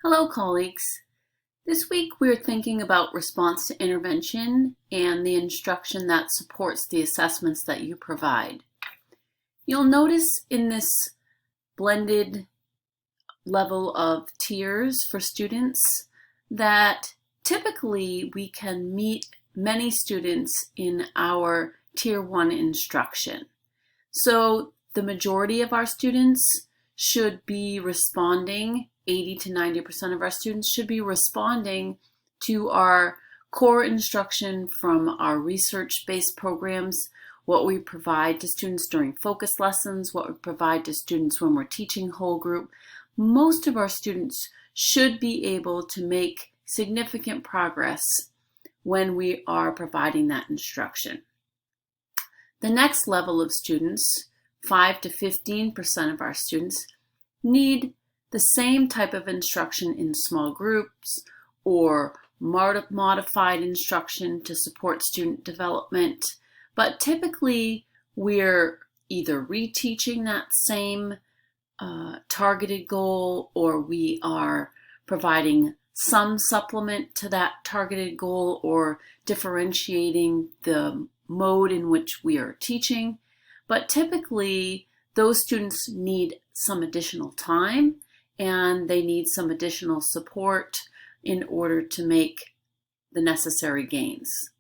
Hello, colleagues. This week we're thinking about response to intervention and the instruction that supports the assessments that you provide. You'll notice in this blended level of tiers for students that typically we can meet many students in our Tier 1 instruction. So the majority of our students should be responding, 80 to 90% of our students should be responding to our core instruction from our research-based programs, what we provide to students during focus lessons, what we provide to students when we're teaching whole group. Most of our students should be able to make significant progress when we are providing that instruction. The next level of students, 5 to 15% of our students, need the same type of instruction in small groups or modified instruction to support student development, but typically we're either reteaching that same targeted goal, or we are providing some supplement to that targeted goal, or differentiating the mode in which we are teaching. But typically those students need some additional time and they need some additional support in order to make the necessary gains.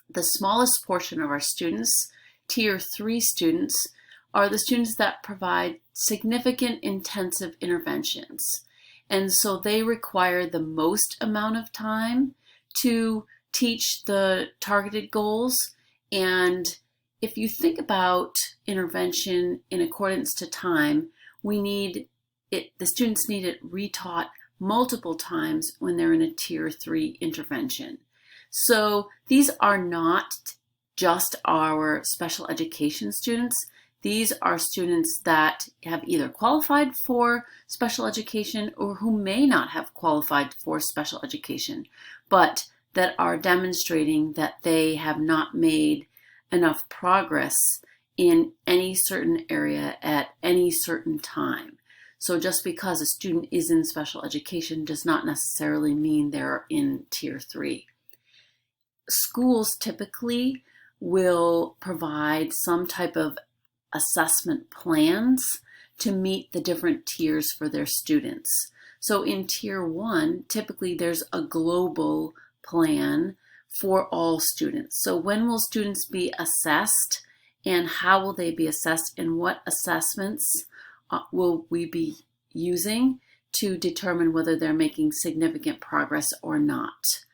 The smallest portion of our students, Tier 3 students, are the students that provide significant intensive interventions. And so they require the most amount of time to teach the targeted goals. And if you think about intervention in accordance to time, the students need it retaught multiple times when they're in a Tier 3 intervention. So these are not just our special education students. These are students that have either qualified for special education or who may not have qualified for special education, but that are demonstrating that they have not made enough progress in any certain area at any certain time. So just because a student is in special education does not necessarily mean they're in Tier 3. Schools typically will provide some type of assessment plans to meet the different tiers for their students. So in Tier 1, typically there's a global plan for all students. So when will students be assessed and how will they be assessed, and what assessments will we be using to determine whether they're making significant progress or not.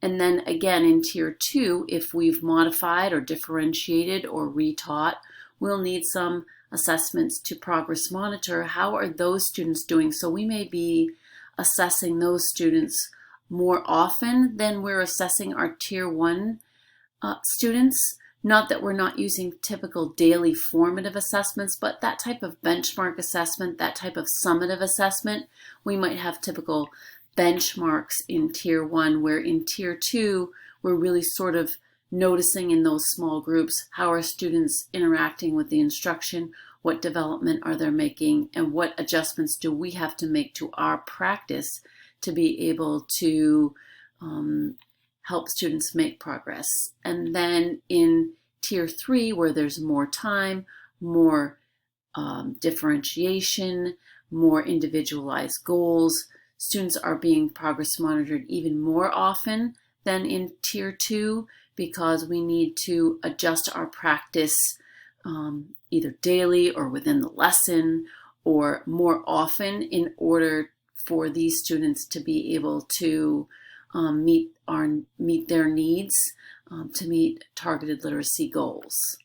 And then again in Tier 2, if we've modified or differentiated or retaught, we'll need some assessments to progress monitor. How are those students doing? So we may be assessing those students more often than we're assessing our Tier 1 students. Not that we're not using typical daily formative assessments, but that type of benchmark assessment, that type of summative assessment, we might have typical benchmarks in Tier 1, where in Tier 2, we're really sort of noticing in those small groups how are students interacting with the instruction, what development are they making, and what adjustments do we have to make to our practice to be able to help students make progress. And then in Tier 3, where there's more time, more differentiation, more individualized goals, students are being progress monitored even more often than in Tier 2 because we need to adjust our practice either daily or within the lesson or more often in order for these students to be able to meet their needs, to meet targeted literacy goals.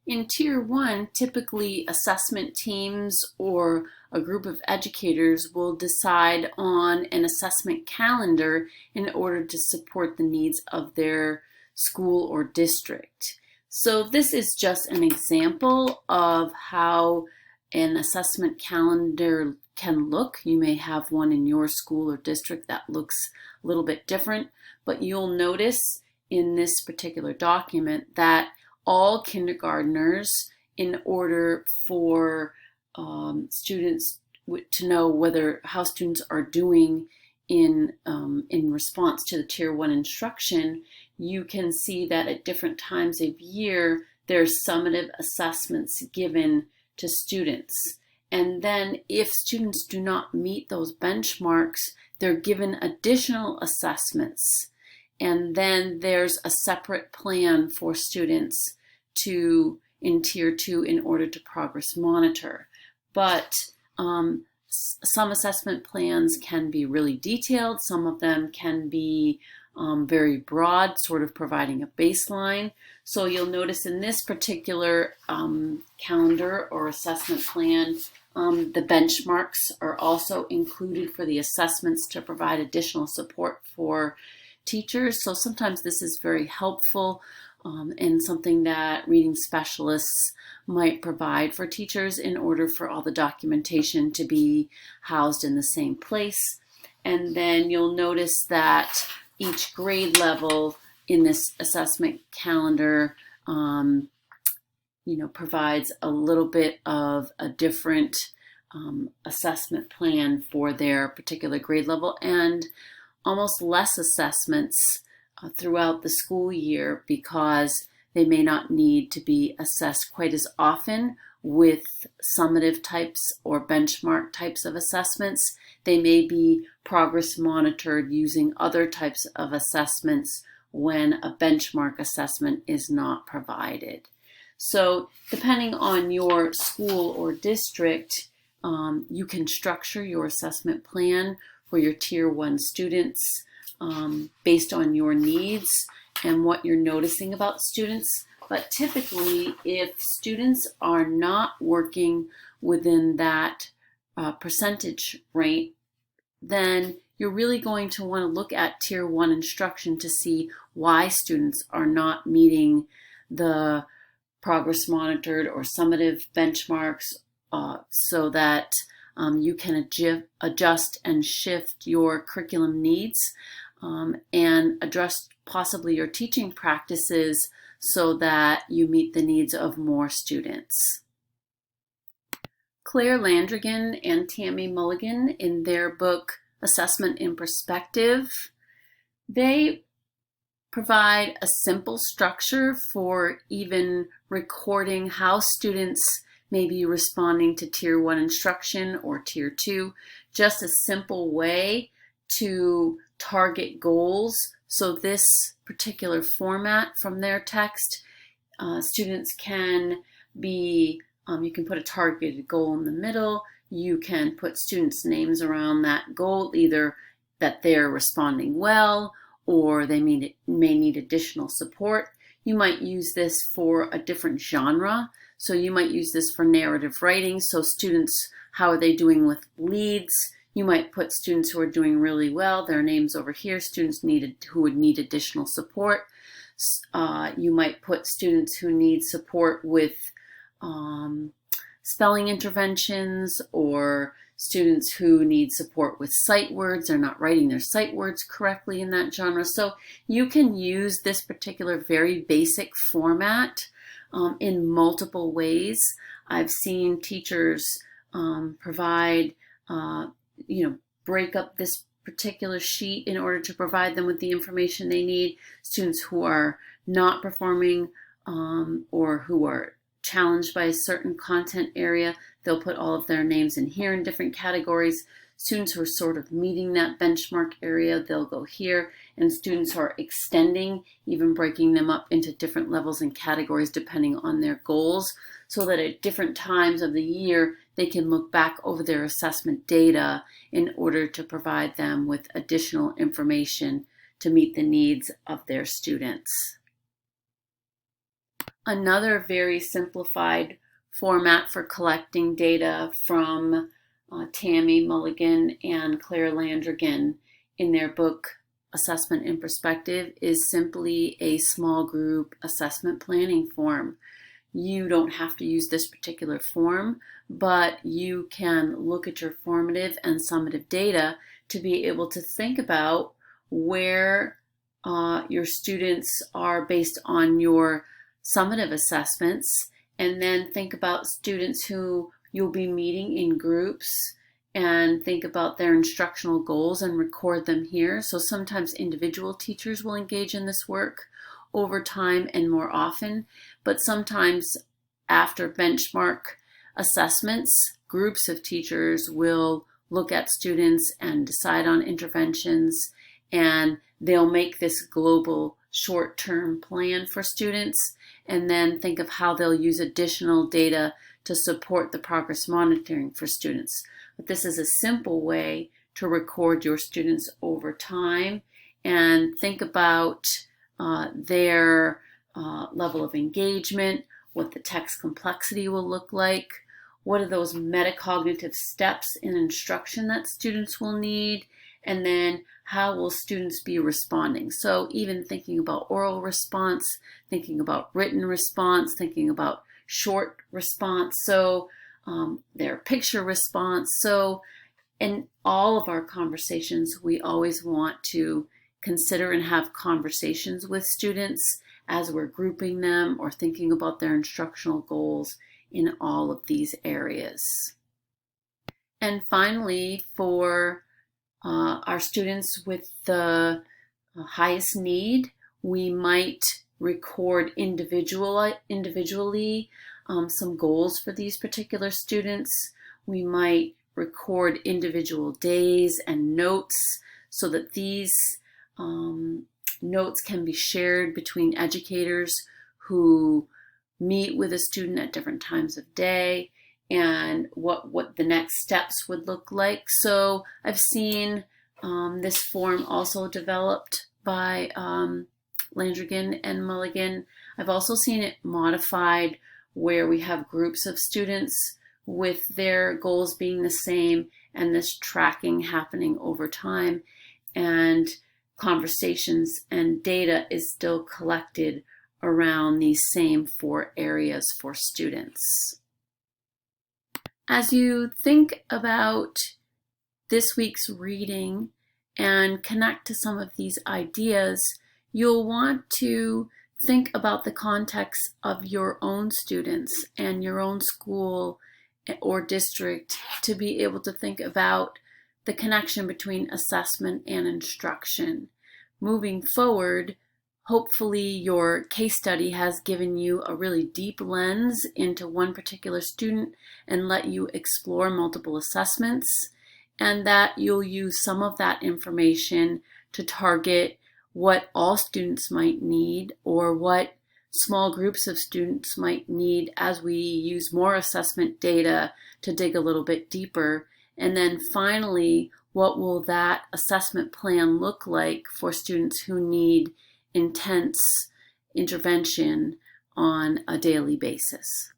In Tier 1, typically assessment teams or a group of educators will decide on an assessment calendar in order to support the needs of their school or district. So this is just an example of how an assessment calendar can look. You may have one in your school or district that looks a little bit different, but you'll notice in this particular document that all kindergartners, in order for students to know whether how students are doing in response to the Tier 1 instruction, you can see that at different times of year, there's summative assessments given to students. And then if students do not meet those benchmarks, they're given additional assessments. And then there's a separate plan for students in Tier 2 in order to progress monitor. But some assessment plans can be really detailed. Some of them can be very broad, sort of providing a baseline. So you'll notice in this particular calendar or assessment plan, the benchmarks are also included for the assessments to provide additional support for teachers. So sometimes this is very helpful and something that reading specialists might provide for teachers in order for all the documentation to be housed in the same place. And then you'll notice that each grade level in this assessment calendar provides a little bit of a different assessment plan for their particular grade level, and almost less assessments throughout the school year, because they may not need to be assessed quite as often with summative types or benchmark types of assessments. They may be progress monitored using other types of assessments when a benchmark assessment is not provided. So depending on your school or district, you can structure your assessment plan for your Tier 1 students based on your needs and what you're noticing about students. But typically, if students are not working within that percentage rate, then you're really going to want to look at Tier 1 instruction to see why students are not meeting the progress monitored or summative benchmarks, so that you can adjust and shift your curriculum needs and address possibly your teaching practices so that you meet the needs of more students. Claire Landrigan and Tammy Mulligan, in their book Assessment in Perspective, they provide a simple structure for even recording how students may be responding to Tier 1 instruction or Tier 2, just a simple way to target goals. So this particular format from their text, students can be, you can put a targeted goal in the middle, you can put students' names around that goal, either that they're responding well or they may need additional support. You might use this for a different genre. So you might use this for narrative writing. So students, how are they doing with leads? You might put students who are doing really well, their names over here, students who would need additional support. You might put students who need support with spelling interventions, or students who need support with sight words. They're not writing their sight words correctly in that genre. So you can use this particular very basic format in multiple ways. I've seen teachers provide, break up this particular sheet in order to provide them with the information they need. Students who are not performing or who are challenged by a certain content area, they'll put all of their names in here in different categories. Students who are sort of meeting that benchmark area, they'll go here. And students who are extending, even breaking them up into different levels and categories depending on their goals, so that at different times of the year, they can look back over their assessment data in order to provide them with additional information to meet the needs of their students. Another very simplified format for collecting data from Tammy Mulligan and Claire Landrigan in their book Assessment in Perspective is simply a small group assessment planning form. You don't have to use this particular form, but you can look at your formative and summative data to be able to think about where your students are based on your summative assessments, and then think about students who you'll be meeting in groups and think about their instructional goals and record them here. So sometimes individual teachers will engage in this work over time and more often, but sometimes after benchmark assessments, groups of teachers will look at students and decide on interventions, and they'll make this global short-term plan for students and then think of how they'll use additional data to support the progress monitoring for students. But this is a simple way to record your students over time and think about their level of engagement, what the text complexity will look like, what are those metacognitive steps in instruction that students will need, and then how will students be responding. So even thinking about oral response, thinking about written response, thinking about short response, so their picture response. So in all of our conversations, we always want to consider and have conversations with students as we're grouping them or thinking about their instructional goals in all of these areas. And finally, for our students with the highest need, we might record individually some goals for these particular students. We might record individual days and notes so that these notes can be shared between educators who meet with a student at different times of day, and what the next steps would look like. So I've seen this form also developed by Landrigan and Mulligan. I've also seen it modified where we have groups of students with their goals being the same and this tracking happening over time, and conversations and data is still collected around these same 4 areas for students. As you think about this week's reading and connect to some of these ideas, you'll want to think about the context of your own students and your own school or district to be able to think about the connection between assessment and instruction. Moving forward, hopefully your case study has given you a really deep lens into one particular student and let you explore multiple assessments, and that you'll use some of that information to target what all students might need or what small groups of students might need as we use more assessment data to dig a little bit deeper. And then finally, what will that assessment plan look like for students who need intense intervention on a daily basis?